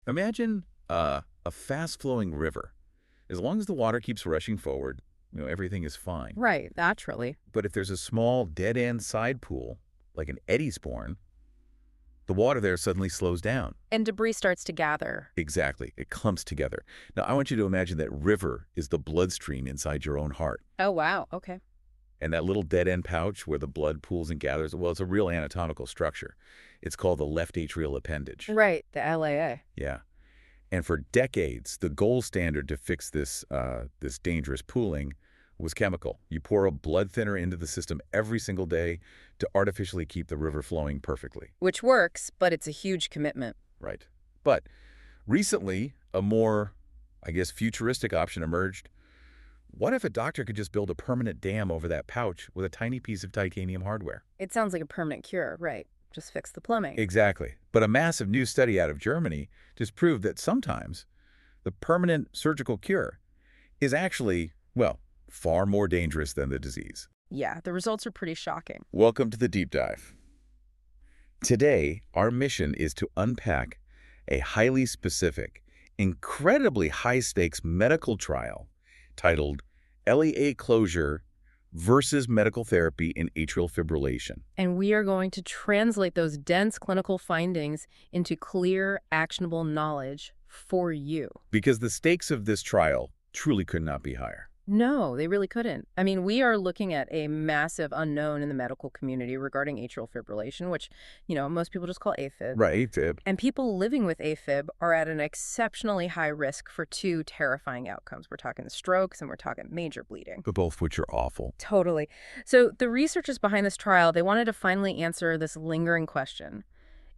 Imagine a fast-flowing river. As long as the water keeps rushing forward, everything is fine. Right, naturally. But if there's a small dead-end side pool, like an eddy's born, the water there suddenly slows down. And debris starts to gather. Exactly. It clumps together. Now, I want you to imagine that river is the bloodstream inside your own heart. Oh, wow. Okay. And that little dead-end pouch where the blood pools and gathers, well, it's a real anatomical structure. It's called the left atrial appendage. Right, the LAA. Yeah. And for decades, the gold standard to fix this dangerous pooling was chemical. You pour a blood thinner into the system every single day to artificially keep the river flowing perfectly. Which works, but it's a huge commitment. Right. But recently, a more, futuristic option emerged. What if a doctor could just build a permanent dam over that pouch with a tiny piece of titanium hardware? It sounds like a permanent cure, right? Just fix the plumbing. Exactly. But a massive new study out of Germany just proved that sometimes the permanent surgical cure is actually, well, far more dangerous than the disease. Yeah, the results are pretty shocking. Welcome to the deep dive. Today, our mission is to unpack a highly specific, incredibly high-stakes medical trial titled LEA Closure versus Medical Therapy in Atrial Fibrillation. And we are going to translate those dense clinical findings into clear, actionable knowledge for you. Because the stakes of this trial truly could not be higher. No, they really couldn't. I mean, we are looking at a massive unknown in the medical community regarding atrial fibrillation, which, most people just call AFib. Right, AFib. And people living with AFib are at an exceptionally high risk for two terrifying outcomes. We're talking strokes and we're talking major bleeding. But both which are awful. Totally. So the researchers behind this trial, they wanted to finally answer this lingering question.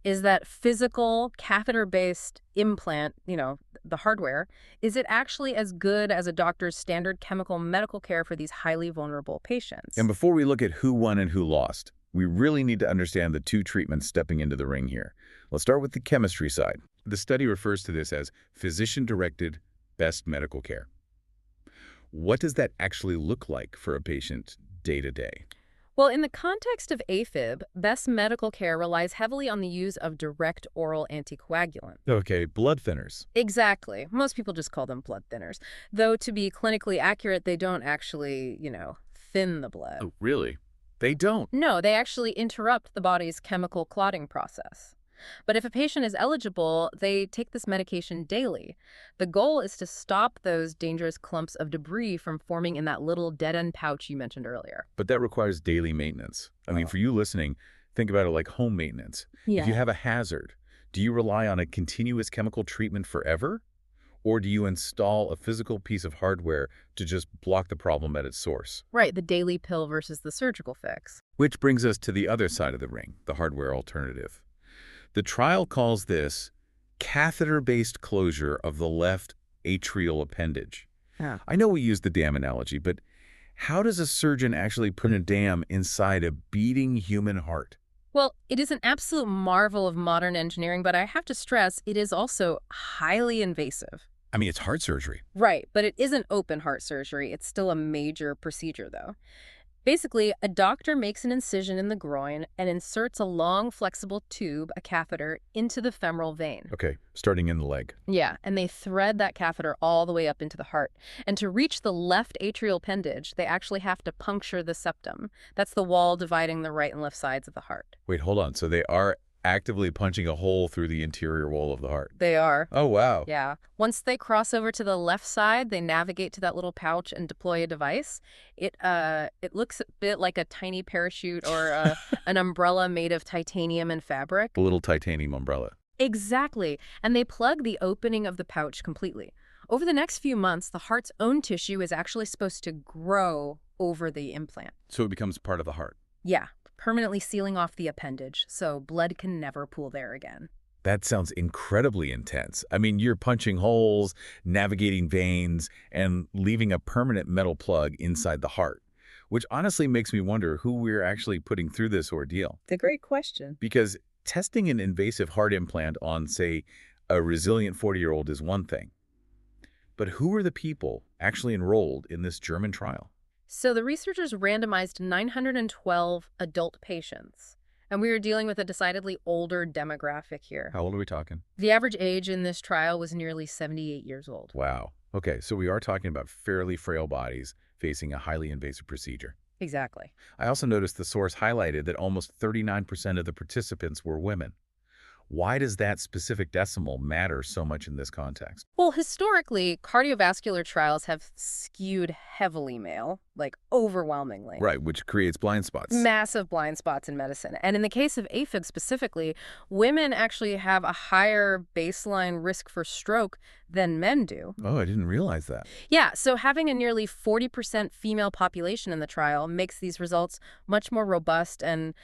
Is that physical catheter-based implant, the hardware, is it actually as good as a doctor's standard chemical medical care for these highly vulnerable patients? And before we look at who won and who lost, we really need to understand the two treatments stepping into the ring here. Let's start with the chemistry side. The study refers to this as physician-directed best medical care. What does that actually look like for a patient day to day? Well, in the context of AFib, best medical care relies heavily on the use of direct oral anticoagulant. Okay, blood thinners. Exactly. Most people just call them blood thinners. Though to be clinically accurate, they don't actually, thin the blood. Oh, really? They don't? No, they actually interrupt the body's chemical clotting process. But if a patient is eligible, they take this medication daily. The goal is to stop those dangerous clumps of debris from forming in that little dead-end pouch you mentioned earlier. But that requires daily maintenance. I mean, for you listening, think about it like home maintenance. Yeah. If you have a hazard, do you rely on a continuous chemical treatment forever? Or do you install a physical piece of hardware to just block the problem at its source? Right, the daily pill versus the surgical fix. Which brings us to the other side of the ring, the hardware alternative. The trial calls this catheter-based closure of the left atrial appendage. Yeah. I know we use the dam analogy, but how does a surgeon actually put a dam inside a beating human heart? Well, it is an absolute marvel of modern engineering, but I have to stress it is also highly invasive. I mean, it's heart surgery. Right, but it isn't open heart surgery. It's still a major procedure, though. Basically, a doctor makes an incision in the groin and inserts a long, flexible tube, a catheter, into the femoral vein. Okay, starting in the leg. Yeah, and they thread that catheter all the way up into the heart. And to reach the left atrial appendage, they actually have to puncture the septum. That's the wall dividing the right and left sides of the heart. Wait, hold on. So they are actively punching a hole through the interior wall of the heart. They are. Oh, wow. Yeah. Once they cross over to the left side, they navigate to that little pouch and deploy a device. It looks a bit like a tiny parachute or an umbrella made of titanium and fabric. A little titanium umbrella. Exactly. And they plug the opening of the pouch completely. Over the next few months, the heart's own tissue is actually supposed to grow over the implant. So it becomes part of the heart. Yeah, permanently sealing off the appendage, so blood can never pool there again. That sounds incredibly intense. I mean, you're punching holes, navigating veins, and leaving a permanent metal plug inside the heart, which honestly makes me wonder who we're actually putting through this ordeal. It's a great question. Because testing an invasive heart implant on, say, a resilient 40-year-old is one thing. But who are the people actually enrolled in this German trial? So the researchers randomized 912 adult patients, And we were dealing with a decidedly older demographic here. How old are we talking? The average age in this trial was nearly 78 years old. Wow. Okay, so we are talking about fairly frail bodies facing a highly invasive procedure. Exactly. I also noticed the source highlighted that almost 39% of the participants were women. Why does that specific decimal matter so much in this context? Well, historically, cardiovascular trials have skewed heavily male, like overwhelmingly. Right, which creates blind spots. Massive blind spots in medicine. And in the case of AFib specifically, women actually have a higher baseline risk for stroke than men do. Oh, I didn't realize that. Yeah, so having a nearly 40% female population in the trial makes these results much more robust and,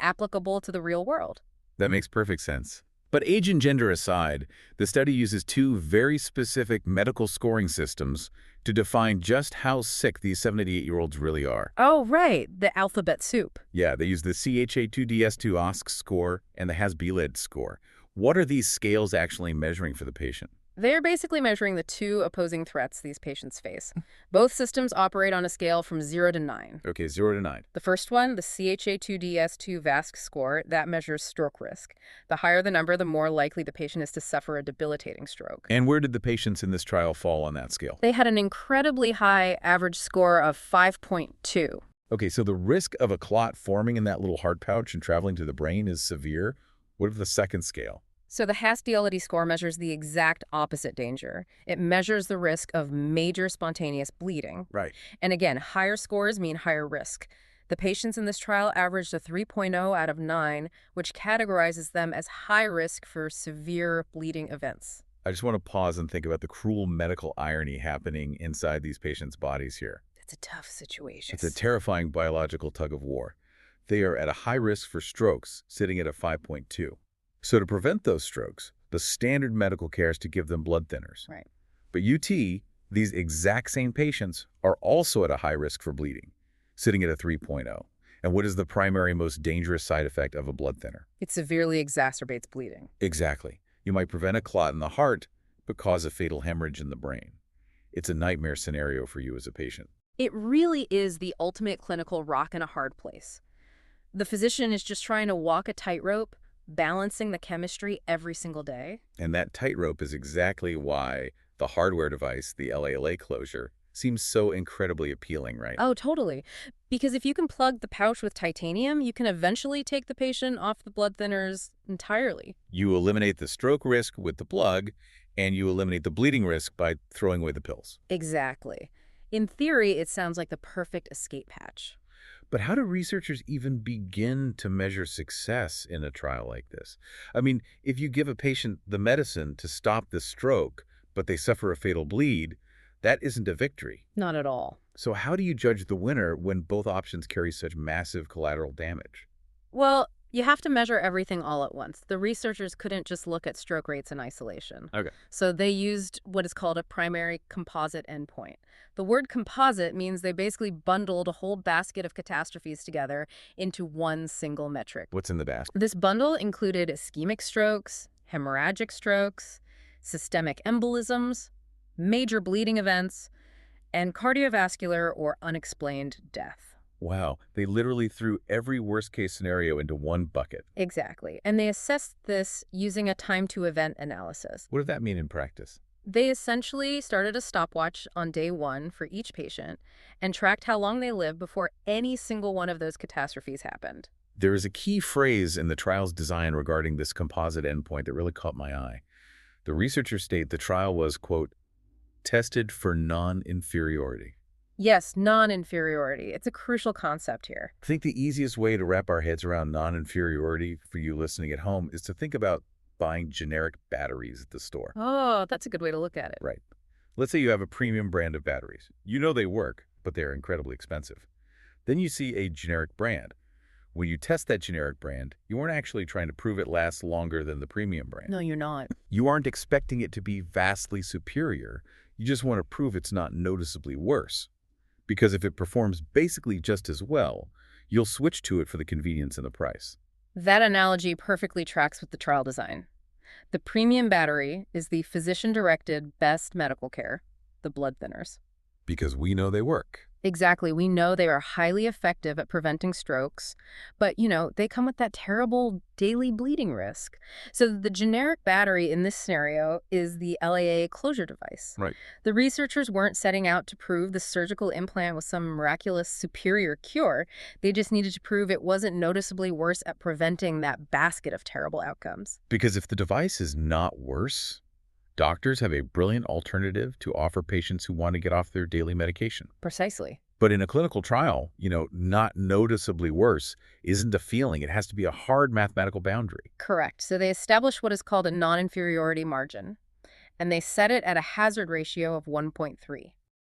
applicable to the real world. That makes perfect sense. But age and gender aside, the study uses two very specific medical scoring systems to define just how sick these 78-year-olds really are. Oh, right, the alphabet soup. Yeah, they use the CHA2DS2 OSC score and the HAS-BLID score. What are these scales actually measuring for the patient? They're basically measuring the two opposing threats these patients face. Both systems operate on a scale from 0 to 9. Okay, 0 to 9. The first one, the CHA2DS2 VASC score, that measures stroke risk. The higher the number, the more likely the patient is to suffer a debilitating stroke. And where did the patients in this trial fall on that scale? They had an incredibly high average score of 5.2. Okay, so the risk of a clot forming in that little heart pouch and traveling to the brain is severe. What of the second scale? So the HAS-BLID score measures the exact opposite danger. It measures the risk of major spontaneous bleeding. Right. And again, higher scores mean higher risk. The patients in this trial averaged a 3.0 out of 9, which categorizes them as high risk for severe bleeding events. I just want to pause and think about the cruel medical irony happening inside these patients' bodies here. It's a tough situation. It's a terrifying biological tug of war. They are at a high risk for strokes, sitting at a 5.2. So to prevent those strokes, the standard medical care is to give them blood thinners. Right. But these exact same patients are also at a high risk for bleeding, sitting at a 3.0. And what is the primary most dangerous side effect of a blood thinner? It severely exacerbates bleeding. Exactly. You might prevent a clot in the heart, but cause a fatal hemorrhage in the brain. It's a nightmare scenario for you as a patient. It really is the ultimate clinical rock in a hard place. The physician is just trying to walk a tightrope, balancing the chemistry every single day. And that tightrope is exactly why the hardware device, the LALA closure, seems so incredibly appealing, right? Oh, totally. Because if you can plug the pouch with titanium, you can eventually take the patient off the blood thinners entirely. You eliminate the stroke risk with the plug, and you eliminate the bleeding risk by throwing away the pills. Exactly. In theory, it sounds like the perfect escape hatch. But how do researchers even begin to measure success in a trial like this? I mean, if you give a patient the medicine to stop the stroke, but they suffer a fatal bleed, that isn't a victory. Not at all. So how do you judge the winner when both options carry such massive collateral damage? Well, you have to measure everything all at once. The researchers couldn't just look at stroke rates in isolation. Okay. So they used what is called a primary composite endpoint. The word composite means they basically bundled a whole basket of catastrophes together into one single metric. What's in the basket? This bundle included ischemic strokes, hemorrhagic strokes, systemic embolisms, major bleeding events, and cardiovascular or unexplained death. Wow, they literally threw every worst-case scenario into one bucket. Exactly. And they assessed this using a time-to-event analysis. What did that mean in practice? They essentially started a stopwatch on day 1 for each patient and tracked how long they lived before any single one of those catastrophes happened. There is a key phrase in the trial's design regarding this composite endpoint that really caught my eye. The researchers state the trial was, quote, tested for non-inferiority. Yes, non-inferiority. It's a crucial concept here. I think the easiest way to wrap our heads around non-inferiority for you listening at home is to think about buying generic batteries at the store. Oh, that's a good way to look at it. Right. Let's say you have a premium brand of batteries. You know they work, but they're incredibly expensive. Then you see a generic brand. When you test that generic brand, you aren't actually trying to prove it lasts longer than the premium brand. No, you're not. You aren't expecting it to be vastly superior. You just want to prove it's not noticeably worse. Because if it performs basically just as well, you'll switch to it for the convenience and the price. That analogy perfectly tracks with the trial design. The premium battery is the physician-directed best medical care, the blood thinners. Because we know they work. Exactly. We know they are highly effective at preventing strokes, but, they come with that terrible daily bleeding risk. So the generic battery in this scenario is the LAA closure device. Right. The researchers weren't setting out to prove the surgical implant was some miraculous superior cure. They just needed to prove it wasn't noticeably worse at preventing that basket of terrible outcomes. Because if the device is not worse, doctors have a brilliant alternative to offer patients who want to get off their daily medication. Precisely. But in a clinical trial, not noticeably worse isn't a feeling. It has to be a hard mathematical boundary. Correct. So they established what is called a non-inferiority margin, and they set it at a hazard ratio of 1.3.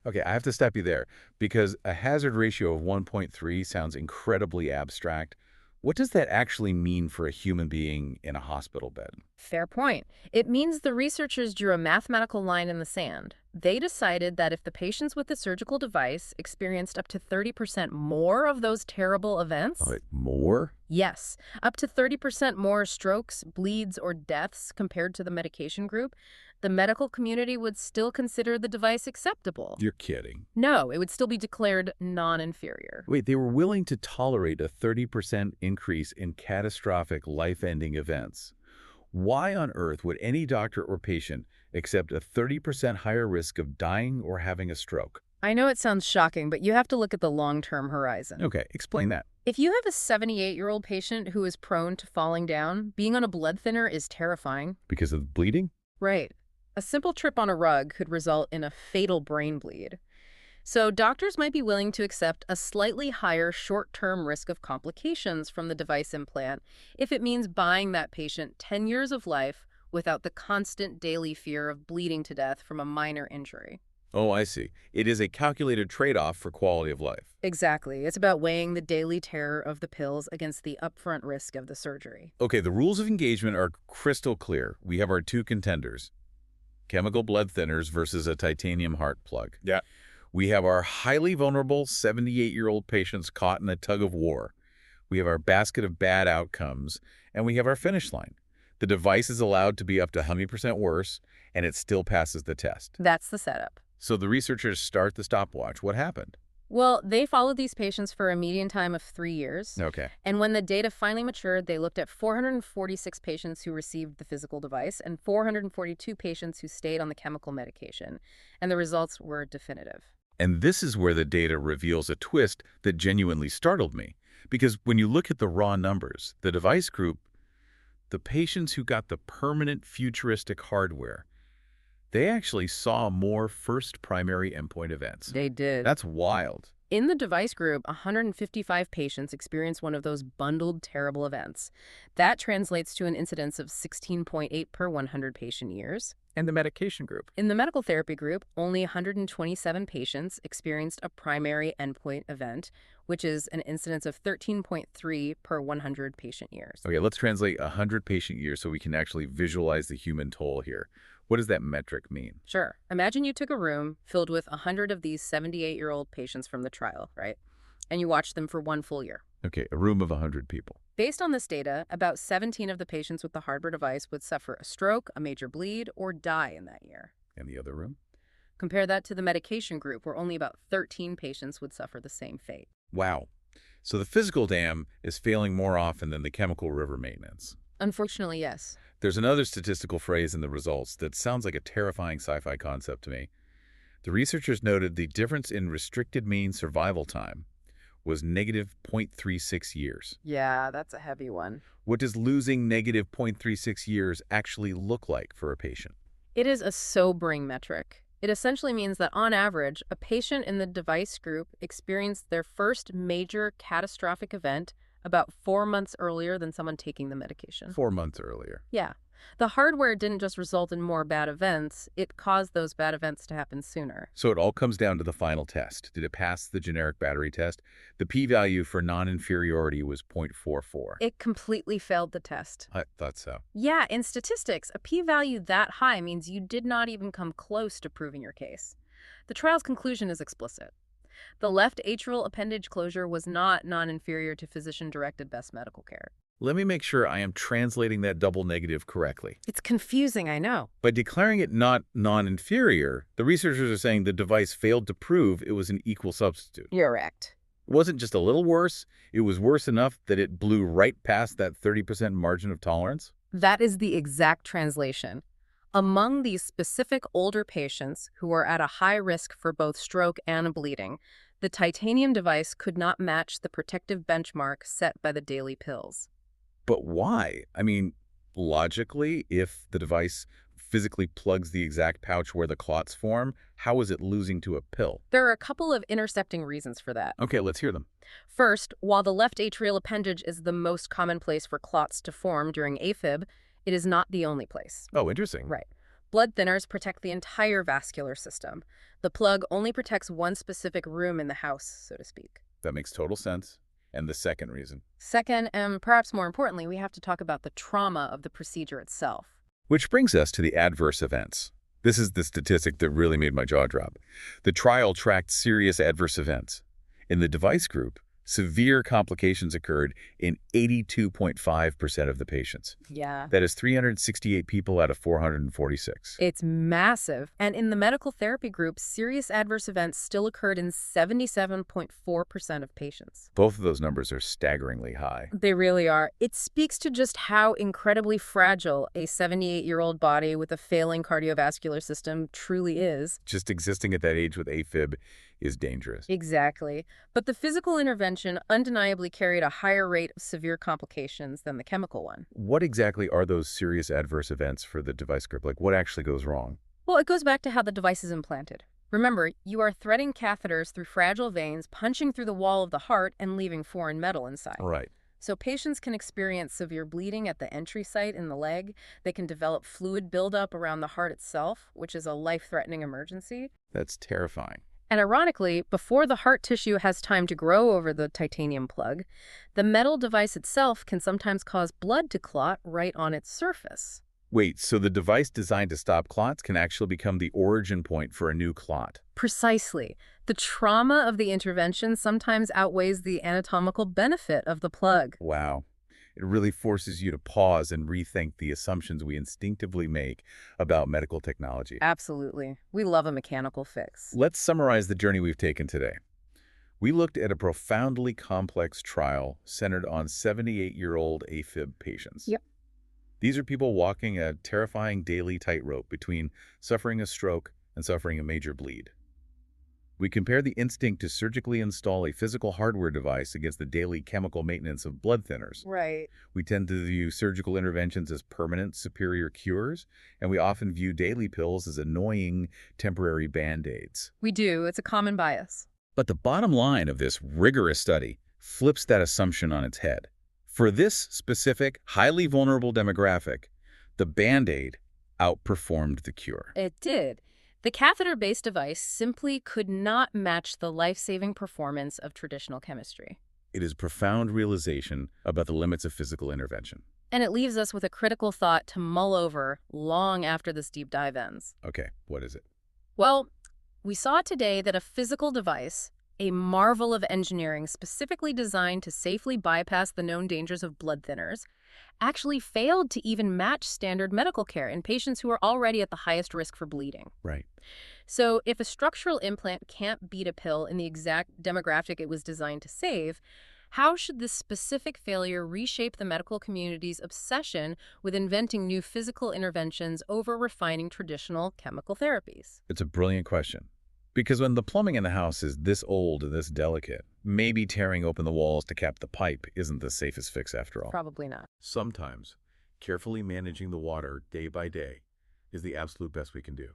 Okay, I have to stop you there because a hazard ratio of 1.3 sounds incredibly abstract. What does that actually mean for a human being in a hospital bed? Fair point. It means the researchers drew a mathematical line in the sand. They decided that if the patients with the surgical device experienced up to 30% more of those terrible events, More? yes, up to 30% more strokes, bleeds, or deaths compared to the medication group, the medical community would still consider the device acceptable. You're kidding. No, it would still be declared non-inferior. Wait, they were willing to tolerate a 30% increase in catastrophic life-ending events. Why on earth would any doctor or patient accept a 30% higher risk of dying or having a stroke? I know it sounds shocking, but you have to look at the long-term horizon. Okay, explain that. If you have a 78-year-old patient who is prone to falling down, being on a blood thinner is terrifying. Because of the bleeding? Right. A simple trip on a rug could result in a fatal brain bleed. So doctors might be willing to accept a slightly higher short-term risk of complications from the device implant if it means buying that patient 10 years of life without the constant daily fear of bleeding to death from a minor injury. Oh, I see. It is a calculated trade-off for quality of life. Exactly. It's about weighing the daily terror of the pills against the upfront risk of the surgery. Okay, the rules of engagement are crystal clear. We have our two contenders, chemical blood thinners versus a titanium heart plug. Yeah. We have our highly vulnerable 78-year-old patients caught in a tug of war. We have our basket of bad outcomes, and we have our finish line. The device is allowed to be up to 100% worse, and it still passes the test. That's the setup. So the researchers start the stopwatch. What happened? Well, they followed these patients for a median time of 3 years. Okay. And when the data finally matured, they looked at 446 patients who received the physical device and 442 patients who stayed on the chemical medication. And the results were definitive. And this is where the data reveals a twist that genuinely startled me. Because when you look at the raw numbers, the device group, the patients who got the permanent futuristic hardware, they actually saw more first primary endpoint events. They did. That's wild. In the device group, 155 patients experienced one of those bundled terrible events. That translates to an incidence of 16.8 per 100 patient years. And the medication group? In the medical therapy group, only 127 patients experienced a primary endpoint event, which is an incidence of 13.3 per 100 patient years. Okay, let's translate 100 patient years so we can actually visualize the human toll here. What does that metric mean? Sure. Imagine you took a room filled with 100 of these 78-year-old patients from the trial, right? And you watched them for 1 full year. Okay, a room of 100 people. Based on this data, about 17 of the patients with the hardware device would suffer a stroke, a major bleed, or die in that year. And the other room? Compare that to the medication group, where only about 13 patients would suffer the same fate. Wow. So the physical dam is failing more often than the chemical river maintenance. Unfortunately, yes. There's another statistical phrase in the results that sounds like a terrifying sci-fi concept to me. The researchers noted the difference in restricted mean survival time was negative 0.36 years. Yeah, that's a heavy one. What does losing negative 0.36 years actually look like for a patient? It is a sobering metric. It essentially means that, on average, a patient in the device group experienced their first major catastrophic event about 4 months earlier than someone taking the medication. 4 months earlier. Yeah. The hardware didn't just result in more bad events, it caused those bad events to happen sooner. So it all comes down to the final test. Did it pass the generic battery test? The p-value for non-inferiority was 0.44. It completely failed the test. I thought so. Yeah, in statistics, a p-value that high means you did not even come close to proving your case. The trial's conclusion is explicit. The left atrial appendage closure was not non-inferior to physician-directed best medical care. Let me make sure I am translating that double negative correctly. It's confusing, I know. By declaring it not non-inferior, the researchers are saying the device failed to prove it was an equal substitute. You're correct. It wasn't just a little worse, it was worse enough that it blew right past that 30% margin of tolerance? That is the exact translation. Among these specific older patients who are at a high risk for both stroke and bleeding, the titanium device could not match the protective benchmark set by the daily pills. But why? I mean, logically, if the device physically plugs the exact pouch where the clots form, how is it losing to a pill? There are a couple of intersecting reasons for that. Okay, let's hear them. First, while the left atrial appendage is the most common place for clots to form during AFib, it is not the only place. Oh, interesting. Right. Blood thinners protect the entire vascular system. The plug only protects one specific room in the house, so to speak. That makes total sense. And the second reason? Second, and perhaps more importantly, we have to talk about the trauma of the procedure itself. Which brings us to the adverse events. This is the statistic that really made my jaw drop. The trial tracked serious adverse events. In the device group, severe complications occurred in 82.5% of the patients. Yeah. That is 368 people out of 446. It's massive. And in the medical therapy group, serious adverse events still occurred in 77.4% of patients. Both of those numbers are staggeringly high. They really are. It speaks to just how incredibly fragile a 78-year-old body with a failing cardiovascular system truly is. Just existing at that age with AFib is dangerous. Exactly. But the physical intervention undeniably carried a higher rate of severe complications than the chemical one. What exactly are those serious adverse events for the device group? Like, what actually goes wrong? Well, it goes back to how the device is implanted. Remember, you are threading catheters through fragile veins, punching through the wall of the heart, and leaving foreign metal inside. Right. So patients can experience severe bleeding at the entry site in the leg. They can develop fluid buildup around the heart itself, which is a life-threatening emergency. That's terrifying. And ironically, before the heart tissue has time to grow over the titanium plug, the metal device itself can sometimes cause blood to clot right on its surface. Wait, so the device designed to stop clots can actually become the origin point for a new clot? Precisely. The trauma of the intervention sometimes outweighs the anatomical benefit of the plug. Wow. It really forces you to pause and rethink the assumptions we instinctively make about medical technology. Absolutely. We love a mechanical fix. Let's summarize the journey we've taken today. We looked at a profoundly complex trial centered on 78-year-old AFib patients. Yep. These are people walking a terrifying daily tightrope between suffering a stroke and suffering a major bleed. We compare the instinct to surgically install a physical hardware device against the daily chemical maintenance of blood thinners. Right. We tend to view surgical interventions as permanent, superior cures, and we often view daily pills as annoying, temporary band-aids. We do. It's a common bias. But the bottom line of this rigorous study flips that assumption on its head. For this specific, highly vulnerable demographic, the band-aid outperformed the cure. It did. The catheter-based device simply could not match the life-saving performance of traditional chemistry. It is a profound realization about the limits of physical intervention. And it leaves us with a critical thought to mull over long after this deep dive ends. Okay, what is it? Well, we saw today that a physical device, a marvel of engineering specifically designed to safely bypass the known dangers of blood thinners, actually failed to even match standard medical care in patients who are already at the highest risk for bleeding. Right. So if a structural implant can't beat a pill in the exact demographic it was designed to save, how should this specific failure reshape the medical community's obsession with inventing new physical interventions over refining traditional chemical therapies? It's a brilliant question. Because when the plumbing in the house is this old and this delicate, maybe tearing open the walls to cap the pipe isn't the safest fix after all. Probably not. Sometimes, carefully managing the water day by day is the absolute best we can do.